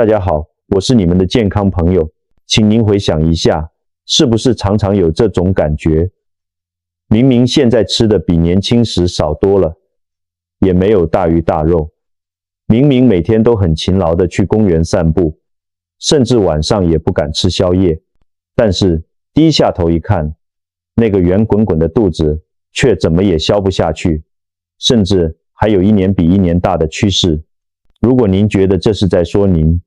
大家好，我是你们的健康朋友，请您回想一下，是不是常常有这种感觉？明明现在吃的比年轻时少多了，也没有大鱼大肉，明明每天都很勤劳的去公园散步，甚至晚上也不敢吃宵夜，但是低下头一看，那个圆滚滚的肚子却怎么也消不下去，甚至还有一年比一年大的趋势。如果您觉得这是在说您，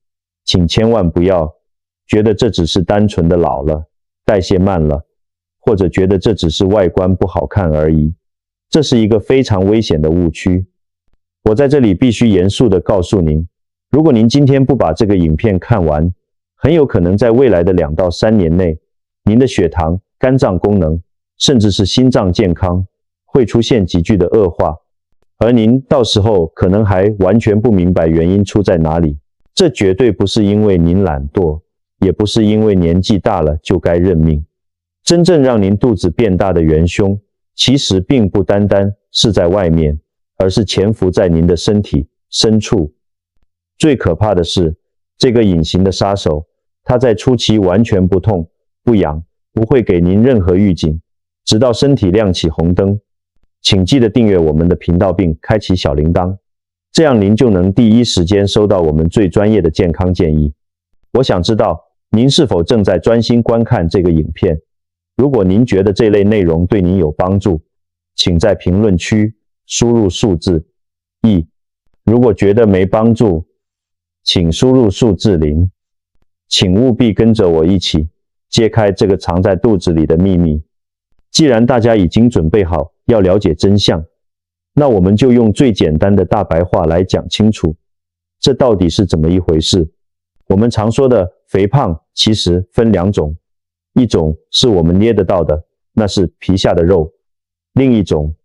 请千万不要觉得这只是单纯的老了，代谢慢了，或者觉得这只是外观不好看而已。这是一个非常危险的误区。我在这里必须严肃地告诉您，如果您今天不把这个影片看完，很有可能在未来的2到3年内，您的血糖、肝脏功能，甚至是心脏健康会出现急剧的恶化，而您到时候可能还完全不明白原因出在哪里。这绝对不是因为您懒惰，也不是因为年纪大了就该认命。真正让您肚子变大的元凶，其实并不单单是在外面，而是潜伏在您的身体深处。最可怕的是，这个隐形的杀手，它在初期完全不痛不痒，不会给您任何预警，直到身体亮起红灯。请记得订阅我们的频道并开启小铃铛，这样您就能第一时间收到我们最专业的健康建议。我想知道您是否正在专心观看这个影片。如果您觉得这类内容对您有帮助，请在评论区输入数字1。如果觉得没帮助，请输入数字0。请务必跟着我一起揭开这个藏在肚子里的秘密。既然大家已经准备好要了解真相，那我们就用最简单的大白话来讲清楚，这到底是怎么一回事。我们常说的肥胖其实分2种，一种是我们捏得到的，那是皮下的肉，另一种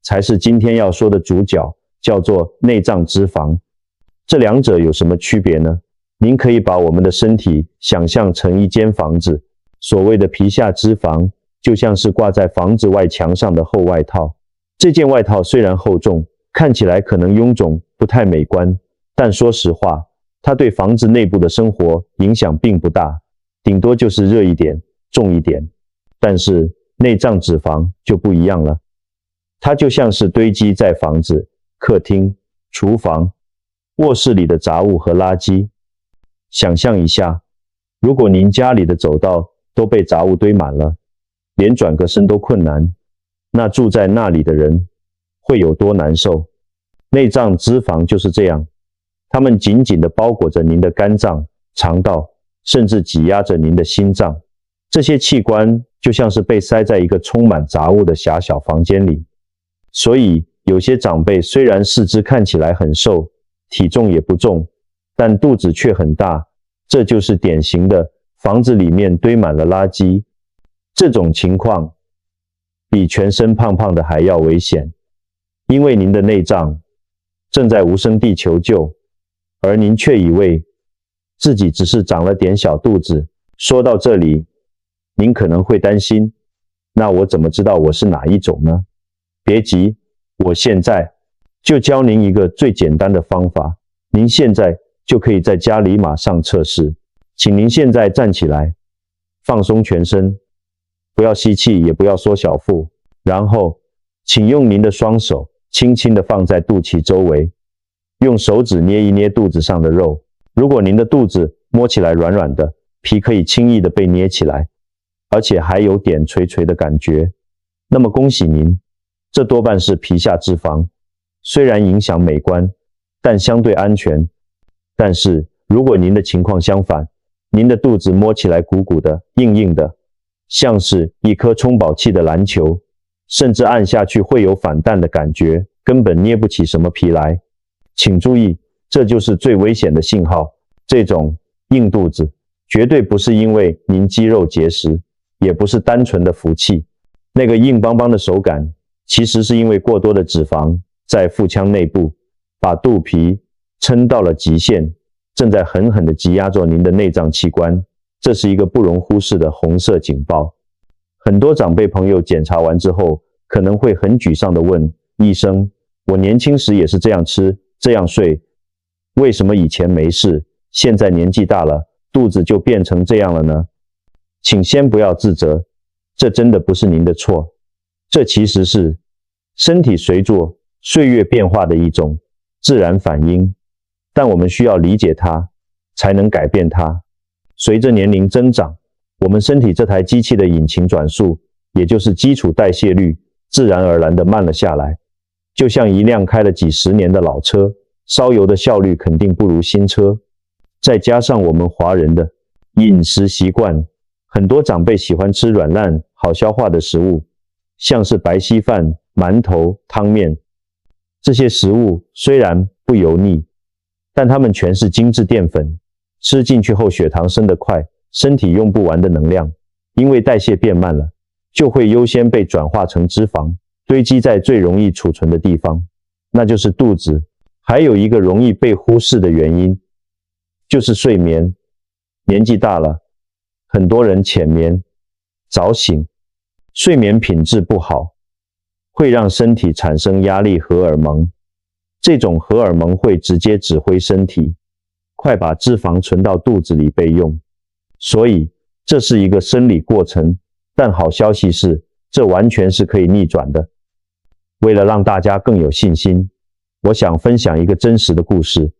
才是今天要说的主角，叫做内脏脂肪。这2者有什么区别呢？您可以把我们的身体想象成一间房子，所谓的皮下脂肪就像是挂在房子外墙上的厚外套。这件外套虽然厚重，看起来可能臃肿，不太美观，但说实话，它对房子内部的生活影响并不大，顶多就是热一点，重一点。但是内脏脂肪就不一样了，它就像是堆积在房子、客厅、厨房、卧室里的杂物和垃圾。想象一下，如果您家里的走道都被杂物堆满了，连转个身都困难，那住在那里的人会有多难受？内脏脂肪就是这样，它们紧紧地包裹着您的肝脏、肠道，甚至挤压着您的心脏。这些器官就像是被塞在一个充满杂物的狭小房间里。所以有些长辈虽然四肢看起来很瘦，体重也不重，但肚子却很大，这就是典型的房子里面堆满了垃圾。这种情况比全身胖胖的还要危险，因为您的内脏正在无声地求救，而您却以为自己只是长了点小肚子。说到这里，您可能会担心，那我怎么知道我是哪一种呢？别急，我现在就教您一个最简单的方法，您现在就可以在家里马上测试。请您现在站起来，放松全身，不要吸气，也不要缩小腹，然后请用您的双手轻轻地放在肚脐周围，用手指捏一捏肚子上的肉。如果您的肚子摸起来软软的，皮可以轻易地被捏起来，而且还有点垂垂的感觉，那么恭喜您，这多半是皮下脂肪，虽然影响美观，但相对安全。但是如果您的情况相反，您的肚子摸起来鼓鼓的、硬硬的，像是一颗充饱气的篮球，甚至按下去会有反弹的感觉，根本捏不起什么皮来。请注意，这就是最危险的信号。这种硬肚子绝对不是因为您肌肉结实，也不是单纯的福气。那个硬邦邦的手感，其实是因为过多的脂肪在腹腔内部把肚皮撑到了极限，正在狠狠地挤压着您的内脏器官。这是一个不容忽视的红色警报。很多长辈朋友检查完之后，可能会很沮丧地问医生，我年轻时也是这样吃，这样睡，为什么以前没事，现在年纪大了，肚子就变成这样了呢？请先不要自责，这真的不是您的错，这其实是身体随着岁月变化的一种自然反应，但我们需要理解它，才能改变它。随着年龄增长，我们身体这台机器的引擎转速，也就是基础代谢率，自然而然地慢了下来。就像一辆开了几十年的老车，烧油的效率肯定不如新车。再加上我们华人的饮食习惯，很多长辈喜欢吃软烂、好消化的食物，像是白稀饭、馒头、汤面。这些食物虽然不油腻，但它们全是精致淀粉，吃进去后血糖升得快，身体用不完的能量，因为代谢变慢了，就会优先被转化成脂肪，堆积在最容易储存的地方，那就是肚子。还有一个容易被忽视的原因，就是睡眠。年纪大了，很多人浅眠、早醒，睡眠品质不好，会让身体产生压力荷尔蒙。这种荷尔蒙会直接指挥身体，快把脂肪存到肚子里备用。所以，这是一个生理过程，但好消息是，这完全是可以逆转的。为了让大家更有信心，我想分享一个真实的故事。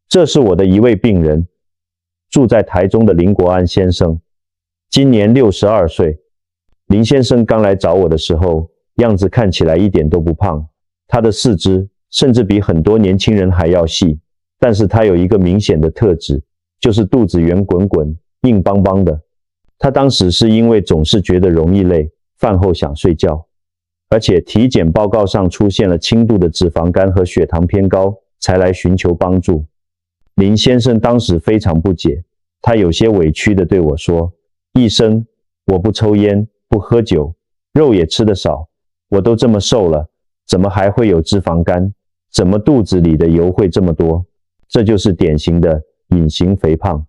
这是我的一位病人，住在台中的林国安先生，今年62岁。林先生刚来找我的时候，样子看起来一点都不胖，他的四肢甚至比很多年轻人还要细，但是他有一个明显的特质，就是肚子圆滚滚、硬邦邦的。他当时是因为总是觉得容易累，饭后想睡觉，而且体检报告上出现了轻度的脂肪肝和血糖偏高，才来寻求帮助。林先生当时非常不解，他有些委屈地对我说：“医生，我不抽烟，不喝酒，肉也吃得少，我都这么瘦了，怎么还会有脂肪肝？怎么肚子里的油会这么多？这就是典型的隐形肥胖。”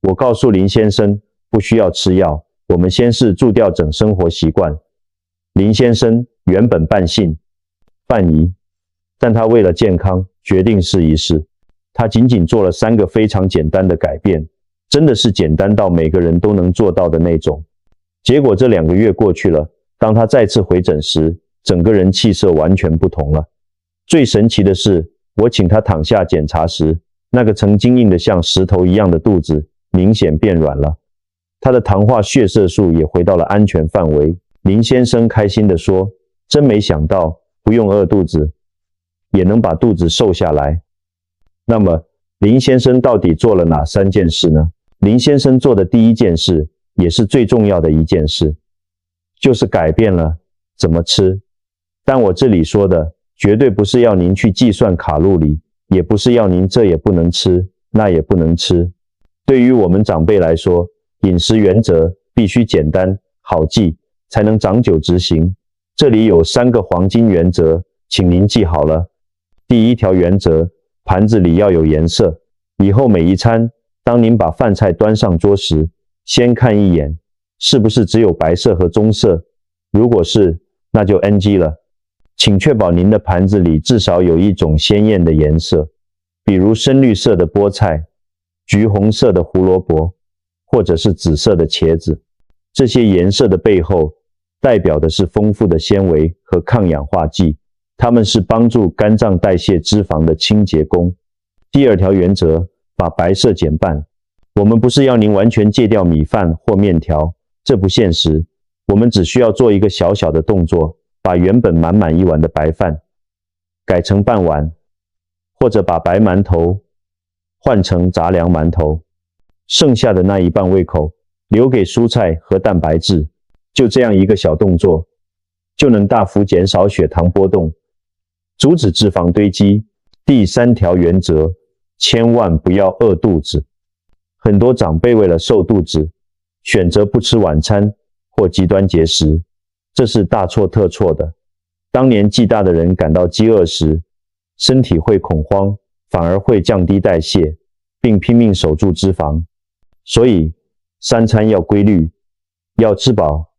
我告诉林先生，不需要吃药，我们先是助调整生活习惯。林先生原本半信半疑，但他为了健康，决定试一试。他仅仅做了3个非常简单的改变，真的是简单到每个人都能做到的那种。结果这2个月过去了，当他再次回诊时，整个人气色完全不同了。最神奇的是，我请他躺下检查时，那个曾经硬得像石头一样的肚子明显变软了，他的糖化血色素也回到了安全范围。林先生开心地说：“真没想到，不用饿肚子，也能把肚子瘦下来。”那么，林先生到底做了哪3件事呢？林先生做的第一件事，也是最重要的一件事，就是改变了怎么吃。但我这里说的，绝对不是要您去计算卡路里，也不是要您这也不能吃，那也不能吃。对于我们长辈来说，饮食原则必须简单好记，才能长久执行。这里有3个黄金原则，请您记好了。第一条原则，盘子里要有颜色。以后每一餐，当您把饭菜端上桌时，先看一眼，是不是只有白色和棕色？如果是，那就 NG 了。请确保您的盘子里至少有一种鲜艳的颜色，比如深绿色的菠菜、橘红色的胡萝卜，或者是紫色的茄子。这些颜色的背后，代表的是丰富的纤维和抗氧化剂，它们是帮助肝脏代谢脂肪的清洁工。第2条原则，把白色减半。我们不是要您完全戒掉米饭或面条，这不现实。我们只需要做一个小小的动作，把原本满满一碗的白饭改成半碗，或者把白馒头换成杂粮馒头，剩下的那一半胃口留给蔬菜和蛋白质。就这样一个小动作，就能大幅减少血糖波动，阻止脂肪堆积。第3条原则，千万不要饿肚子。很多长辈为了瘦肚子，选择不吃晚餐或极端节食，这是大错特错的。当年纪大的人感到饥饿时，身体会恐慌，反而会降低代谢，并拼命守住脂肪。所以3餐要规律，要吃饱，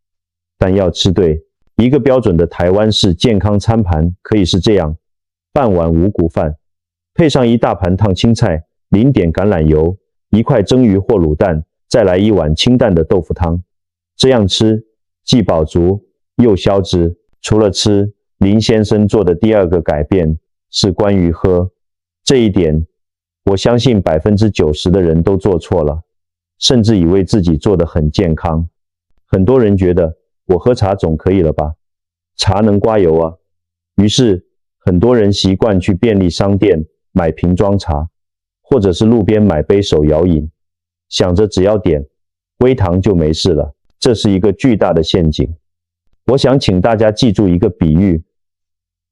但要吃对。一个标准的台湾式健康餐盘可以是这样：半碗五谷饭，配上一大盘烫青菜，淋点橄榄油，1块蒸鱼或卤蛋，再来1碗清淡的豆腐汤。这样吃既饱足又消脂。除了吃，林先生做的第2个改变是关于喝。这一点，我相信90%的人都做错了，甚至以为自己做得很健康。很多人觉得我喝茶总可以了吧？茶能刮油啊。于是很多人习惯去便利商店买瓶装茶，或者是路边买杯手摇饮，想着只要点微糖就没事了。这是一个巨大的陷阱。我想请大家记住一个比喻，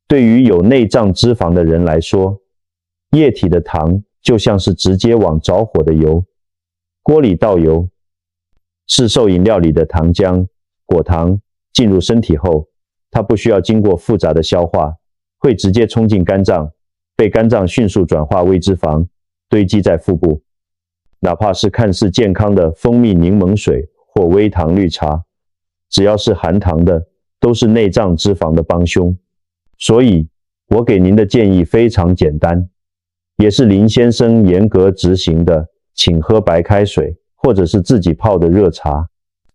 对于有内脏脂肪的人来说，液体的糖就像是直接往着火的油，锅里倒油，市售饮料里的糖浆、果糖进入身体后，它不需要经过复杂的消化，会直接冲进肝脏，被肝脏迅速转化为脂肪，堆积在腹部。哪怕是看似健康的蜂蜜柠檬水或微糖绿茶，只要是含糖的，都是内脏脂肪的帮凶。所以，我给您的建议非常简单，也是林先生严格执行的，请喝白开水，或者是自己泡的热茶。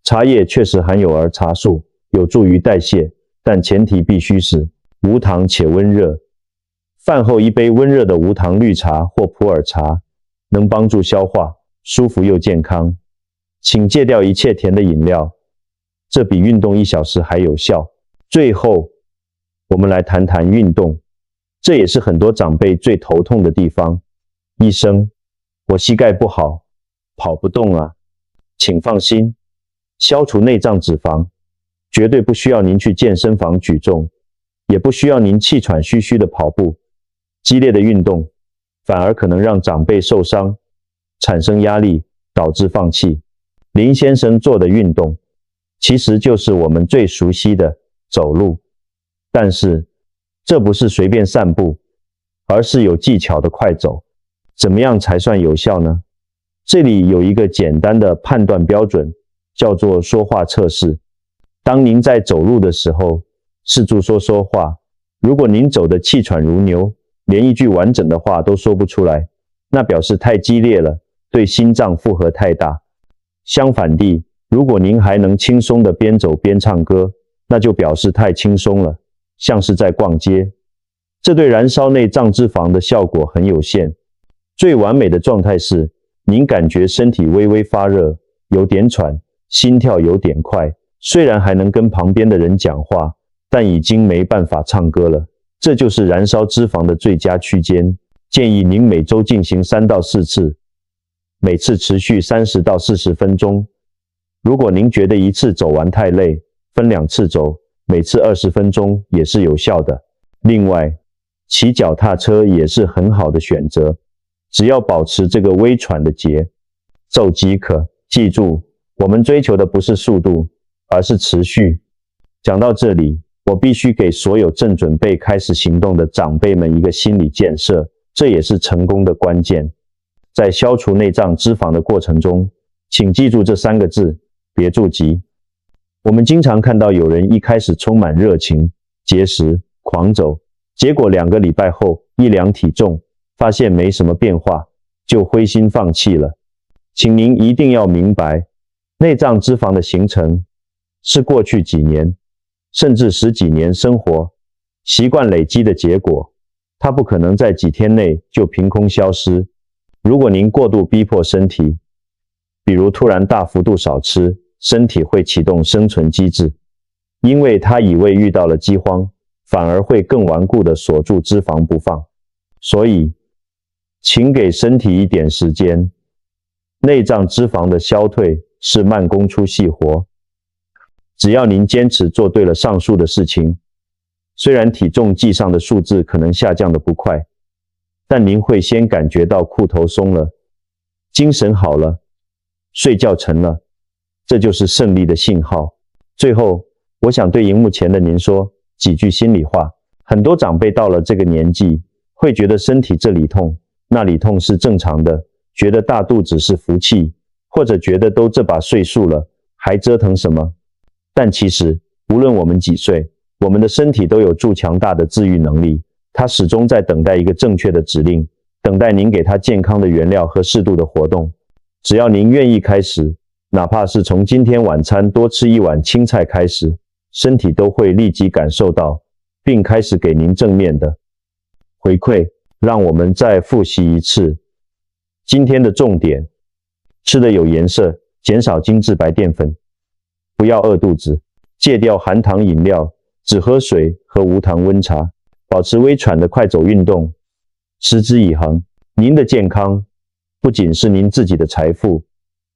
茶叶确实含有儿茶素，有助于代谢，但前提必须是无糖且温热。饭后1杯温热的无糖绿茶或普洱茶，能帮助消化，舒服又健康。请戒掉一切甜的饮料，这比运动1小时还有效。最后，我们来谈谈运动，这也是很多长辈最头痛的地方。医生，我膝盖不好，跑不动啊。请放心，消除内脏脂肪，绝对不需要您去健身房举重，也不需要您气喘吁吁的跑步。激烈的运动，反而可能让长辈受伤，产生压力，导致放弃。林先生做的运动，其实就是我们最熟悉的走路。但是，这不是随便散步，而是有技巧的快走。怎么样才算有效呢？这里有一个简单的判断标准，叫做说话测试。当您在走路的时候，试着说话。如果您走得气喘如牛，连一句完整的话都说不出来，那表示太激烈了，对心脏负荷太大。相反地，如果您还能轻松地边走边唱歌，那就表示太轻松了，像是在逛街。这对燃烧内脏脂肪的效果很有限。最完美的状态是，您感觉身体微微发热，有点喘，心跳有点快，虽然还能跟旁边的人讲话，但已经没办法唱歌了。这就是燃烧脂肪的最佳区间。建议您每周进行3到4次，每次持续30到40分钟。如果您觉得一次走完太累，分2次走，每次20分钟也是有效的。另外，骑脚踏车也是很好的选择，只要保持这个微喘的节奏即可。记住，我们追求的不是速度，而是持续。讲到这里，我必须给所有正准备开始行动的长辈们一个心理建设，这也是成功的关键。在消除内脏脂肪的过程中，请记住这3个字，别着急。我们经常看到有人一开始充满热情，节食，狂走，结果2个礼拜后一量体重，发现没什么变化，就灰心放弃了。请您一定要明白，内脏脂肪的形成是过去几年，甚至10几年生活习惯累积的结果，它不可能在几天内就凭空消失。如果您过度逼迫身体，比如突然大幅度少吃，身体会启动生存机制，因为它以为遇到了饥荒，反而会更顽固地锁住脂肪不放。所以，请给身体一点时间。内脏脂肪的消退是慢工出细活，只要您坚持做对了上述的事情，虽然体重计上的数字可能下降得不快，但您会先感觉到裤头松了，精神好了，睡觉沉了，这就是胜利的信号。最后，我想对荧幕前的您说几句心里话。很多长辈到了这个年纪，会觉得身体这里痛，那里痛是正常的，觉得大肚子是福气，或者觉得都这把岁数了，还折腾什么？但其实，无论我们几岁，我们的身体都有强大的自愈能力，它始终在等待一个正确的指令，等待您给它健康的原料和适度的活动。只要您愿意开始，哪怕是从今天晚餐多吃一碗青菜开始，身体都会立即感受到，并开始给您正面的回馈。让我们再复习一次今天的重点：吃的有颜色，减少精致白淀粉，不要饿肚子，戒掉含糖饮料，只喝水和无糖温茶，保持微喘的快走运动，持之以恒。您的健康不仅是您自己的财富，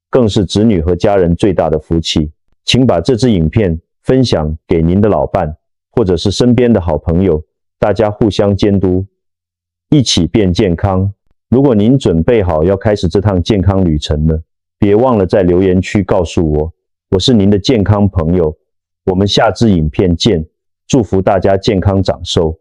更是子女和家人最大的福气。请把这支影片分享给您的老伴，或者是身边的好朋友，大家互相监督，一起变健康。如果您准备好要开始这趟健康旅程了，别忘了在留言区告诉我，我是您的健康朋友。我们下支影片见，祝福大家健康长寿。